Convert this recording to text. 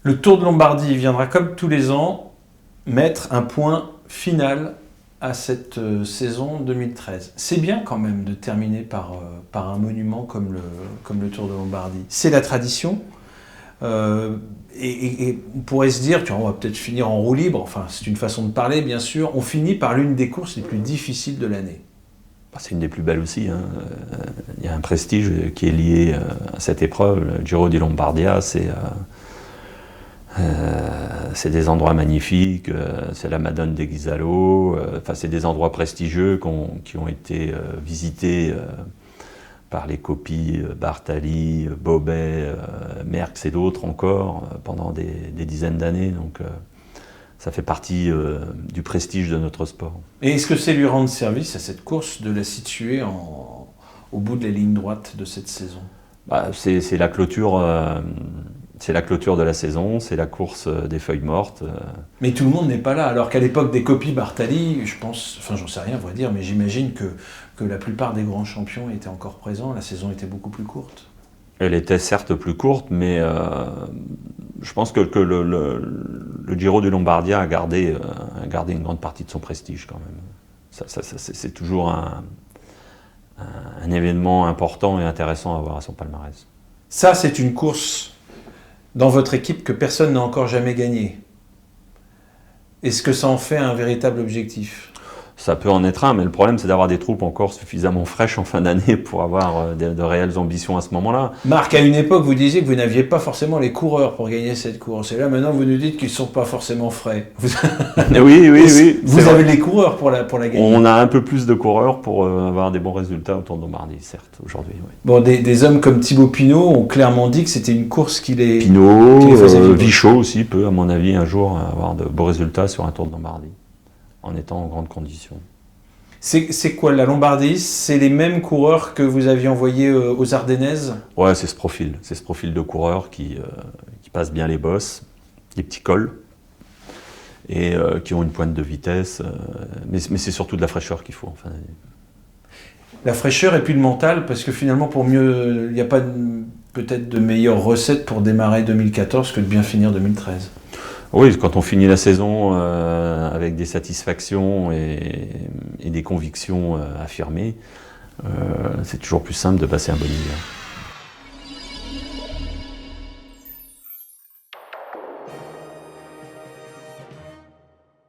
Le Tour de Lombardie viendra comme tous les ans mettre un point final à cette saison 2013. C'est bien quand même de terminer par un monument comme le Tour de Lombardie. C'est la tradition. Et on pourrait se dire, on va peut-être finir en roue libre, enfin c'est une façon de parler bien sûr, on finit par l'une des courses les plus difficiles de l'année. C'est une des plus belles aussi. Il y a un prestige qui est lié à cette épreuve. Le Giro di Lombardia, c'est des endroits magnifiques, c'est la Madone des Ghisallo, c'est des endroits prestigieux qui ont été visités par les copies Bartali, Bobet, Merckx et d'autres encore pendant des dizaines d'années. Donc ça fait partie du prestige de notre sport. Et est-ce que c'est lui rendre service à cette course de la situer au bout de la ligne droite de cette saison ? C'est la clôture. C'est la clôture de la saison, c'est la course des feuilles mortes. Mais tout le monde n'est pas là, alors qu'à l'époque des copies Bartali, je pense, enfin j'en sais rien à vrai dire, mais j'imagine que la plupart des grands champions étaient encore présents, la saison était beaucoup plus courte. Elle était certes plus courte, mais je pense que le Giro de Lombardia a gardé une grande partie de son prestige quand même. C'est toujours un événement important et intéressant à avoir à son palmarès. Ça, c'est une course dans votre équipe que personne n'a encore jamais gagné. Est-ce que ça en fait un véritable objectif ? Ça peut en être un, mais le problème c'est d'avoir des troupes encore suffisamment fraîches en fin d'année pour avoir de réelles ambitions à ce moment-là. Marc, à une époque, vous disiez que vous n'aviez pas forcément les coureurs pour gagner cette course. Et là, maintenant, vous nous dites qu'ils ne sont pas forcément frais. Oui. Vous avez les coureurs pour la gagner. On a un peu plus de coureurs pour avoir des bons résultats au Tour de Lombardie, certes, aujourd'hui. Oui. Bon, des hommes comme Thibaut Pinot ont clairement dit que c'était une course qui les faisait vivre. Vichot aussi peut, à mon avis, un jour avoir de beaux résultats sur un Tour de Lombardie, en étant en grande condition. C'est quoi la Lombardie ? C'est les mêmes coureurs que vous aviez envoyés aux Ardennaises ? Ouais, c'est ce profil de coureurs qui passent bien les bosses, les petits cols, et qui ont une pointe de vitesse, mais c'est surtout de la fraîcheur qu'il faut en fin d'année. La fraîcheur et puis le mental, parce que finalement, pour mieux, il n'y a pas peut-être de meilleure recette pour démarrer 2014 que de bien finir 2013. Oui, quand on finit la saison avec des satisfactions et des convictions affirmées, c'est toujours plus simple de passer un bon hiver.